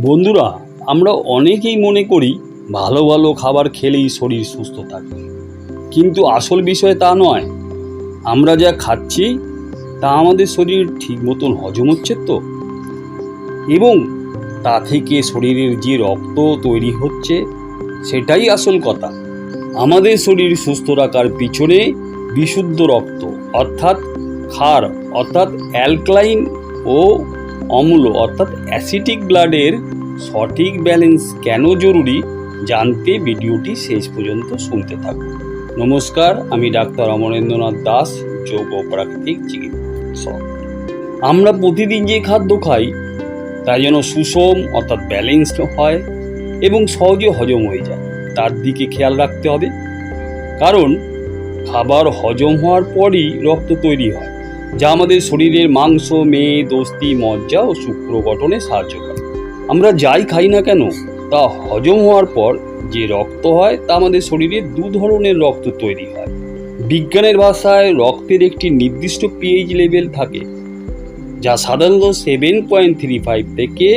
বন্ধুরা, আমরা অনেকেই মনে করি ভালো ভালো খাবার খেলেই শরীর সুস্থ থাকে, কিন্তু আসল বিষয় তা নয়। আমরা যা খাচ্ছি তা আমাদের শরীর ঠিক মতন হজম হচ্ছে তো, এবং তা থেকে শরীরের যে রক্ত তৈরি হচ্ছে সেটাই আসল কথা। আমাদের শরীর সুস্থ রাখার পিছনে বিশুদ্ধ রক্ত অর্থাৎ ক্ষার অর্থাৎ অ্যালকালাইন ও অম্ল অর্থাৎ অ্যাসিডিক ব্লাডের সঠিক ব্যালেন্স কেন জরুরি জানতে ভিডিওটি শেষ পর্যন্ত শুনতে থাকুন। নমস্কার, আমি ডাক্তার অমরেন্দ্রনাথ দাস, যোগ ও প্রাকৃতিক চিকিৎসক। আমরা প্রতিদিন যে খাদ্য খাই তা যেন সুষম অর্থাৎ ব্যালেন্সড হয় এবং সহজে হজম হয়ে যায়, তার দিকে খেয়াল রাখতে হবে। কারণ খাবার হজম হওয়ার পরই রক্ত তৈরি হয়, যা আমাদের শরীরের মাংস, মেদ, অস্থি, মজ্জা ও শুক্র গঠনে সাহায্য করে। আমরা যাই খাই না কেন তা হজম হওয়ার পর যে রক্ত হয় তা আমাদের শরীরে দু ধরনের রক্ত তৈরি হয়। বিজ্ঞানের ভাষায় রক্তের একটি নির্দিষ্ট পিএইচ লেভেল থাকে, যা সাধারণত 7.35 থেকে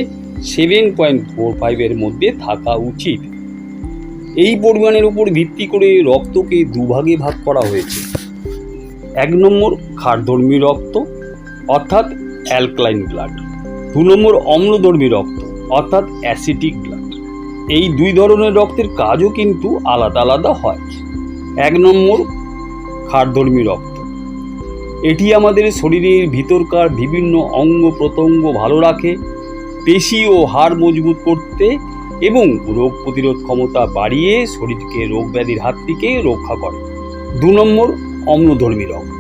7.45 এর মধ্যে থাকা উচিত। এই পরিমাণের উপর ভিত্তি করে রক্তকে দুভাগে ভাগ করা হয়েছে। 1 নম্বর ক্ষারধর্মী রক্ত অর্থাৎ অ্যালকালাইন ব্লাড, 2 নম্বর অম্লধর্মী রক্ত অর্থাৎ অ্যাসিডিক ব্লাড। এই দুই ধরনের রক্তের কাজও কিন্তু আলাদা আলাদা হয়। 1 নম্বর ক্ষারধর্মী রক্ত, এটি আমাদের শরীরের ভিতরকার বিভিন্ন অঙ্গ প্রত্যঙ্গ ভালো রাখে, পেশি ও হাড় মজবুত করতে এবং রোগ প্রতিরোধ ক্ষমতা বাড়িয়ে শরীরকে রোগ ব্যাধির হাত থেকে রক্ষা করে। 2 নম্বর অম্লধর্মী রক্ত,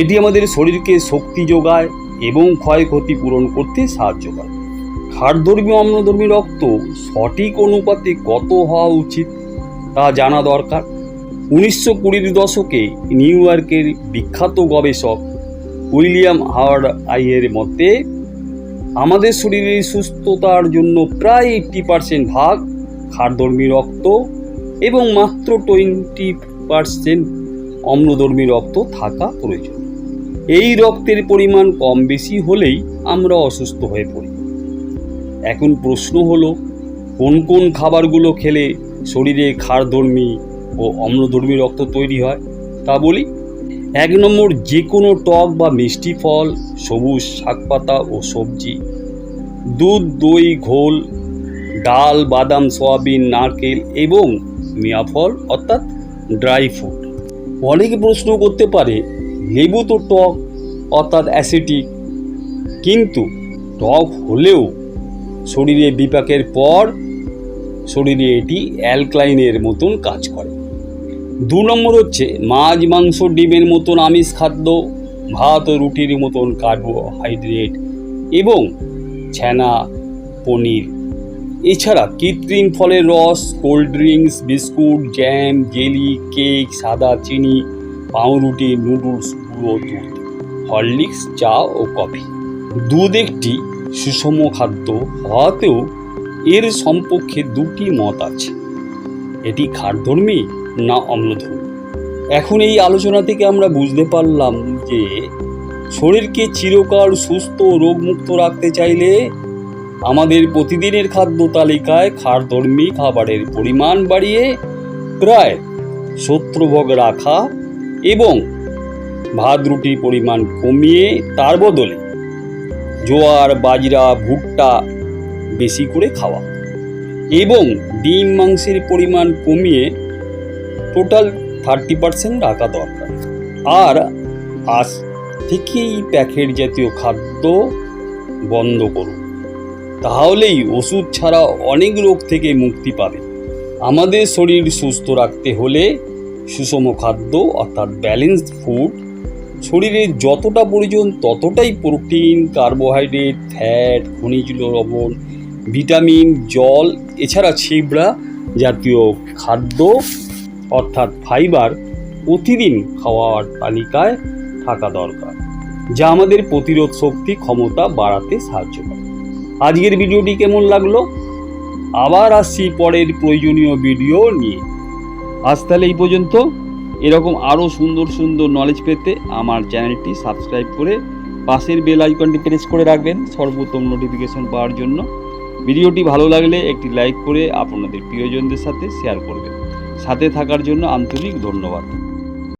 এটি আমাদের শরীরকে শক্তি যোগায় এবং ক্ষয়ক্ষতি পূরণ করতে সাহায্য করে। ক্ষারধর্মী অম্লধর্মী রক্ত সঠিক অনুপাতে কত হওয়া উচিত তা জানা দরকার। 1920 দশকে নিউ ইয়র্কের বিখ্যাত গবেষক উইলিয়াম হাওয়ার্ড আইয়ের মতে আমাদের শরীরের সুস্থতার জন্য প্রায় 80% ভাগ ক্ষারধর্মী রক্ত এবং মাত্র 20% অম্লধর্মী রক্ত থাকা প্রয়োজন। এই রক্তের পরিমাণ কম বেশি হলেই আমরা অসুস্থ হয়ে পড়ি। এখন প্রশ্ন হলো, কোন কোন খাবারগুলো খেলে শরীরে ক্ষারধর্মী ও অম্লধর্মী রক্ত তৈরি হয় তা বলি। 1 নম্বর, যে কোনো টক বা মিষ্টি ফল, সবুজ শাকপাতা ও সবজি, দুধ, দই, ঘোল, ডাল, বাদাম, সয়াবিন, নারকেল এবং মেয়া ফল অর্থাৎ ড্রাই ফ্রুট। অনেকে প্রশ্ন করতে পারে, লেবু তো টক অর্থাৎ অ্যাসিডিক, কিন্তু টক হলেও শরীরে বিপাকের পর শরীরে এটি অ্যালকালাইনের মতন কাজ করে। 2 নম্বর হচ্ছে মাছ, মাংস, ডিমের মতন আমিষ খাদ্য, ভাত ও রুটির মতন কার্বোহাইড্রেট এবং ছানা, পনির। এছাড়া কৃত্রিম ফলের রস, cold drinks, biscuit, jam, jelly, cake, সাদা চিনি, পাউরুটি, নুডলস, গুঁড়ো দুধ, হরলিক্স, চা ও কফি। দুধ একটি সুষম খাদ্য হওয়াতেও এর সম্পর্কে দুটি মত আছে, এটি ক্ষারধর্মী না অম্লধর্মী। এখন এই আলোচনা থেকে আমরা বুঝতে পারলাম যে শরীরকে চিরকাল সুস্থ রোগমুক্ত রাখতে চাইলে আমাদের প্রতিদিনের খাদ্য তালিকায় ক্ষারধর্মী খাবারের পরিমাণ বাড়িয়ে প্রায় 70 রাখা এবং ভাত রুটির পরিমাণ কমিয়ে তার বদলে জোয়ার, বাজরা, ভুট্টা বেশি করে খাওয়া এবং ডিম, মাংসের পরিমাণ কমিয়ে টোটাল 30% রাখা দরকার। আর আজ থেকেই প্যাকেট জাতীয় খাদ্য বন্ধ করুন, তাহলেই ওষুধ ছাড়া অনেক রোগ থেকে মুক্তি পাবে। আমাদের শরীর সুস্থ রাখতে হলে সুষম খাদ্য অর্থাৎ ব্যালেন্সড ফুড, শরীরে যতটা প্রয়োজন ততটাই প্রোটিন, কার্বোহাইড্রেট, ফ্যাট, খনিজ লবণ, ভিটামিন, জল, এছাড়া ছিবড়া জাতীয় খাদ্য অর্থাৎ ফাইবার প্রতিদিন খাওয়ার তালিকায় থাকা দরকার, যা আমাদের প্রতিরোধ শক্তি ক্ষমতা বাড়াতে সাহায্য করে। আজকের ভিডিওটি কেমন লাগলো? আবার আসছি পরের প্রয়োজনীয় ভিডিও নিয়ে। আজ তাহলে এই পর্যন্ত। এরকম আরও সুন্দর সুন্দর নলেজ পেতে আমার চ্যানেলটি সাবস্ক্রাইব করে পাশের বেল আইকনটি প্রেস করে রাখবেন সর্বোত্তম নোটিফিকেশন পাওয়ার জন্য। ভিডিওটি ভালো লাগলে একটি লাইক করে আপনাদের প্রিয়জনদের সাথে শেয়ার করবেন। সাথে থাকার জন্য আন্তরিক ধন্যবাদ।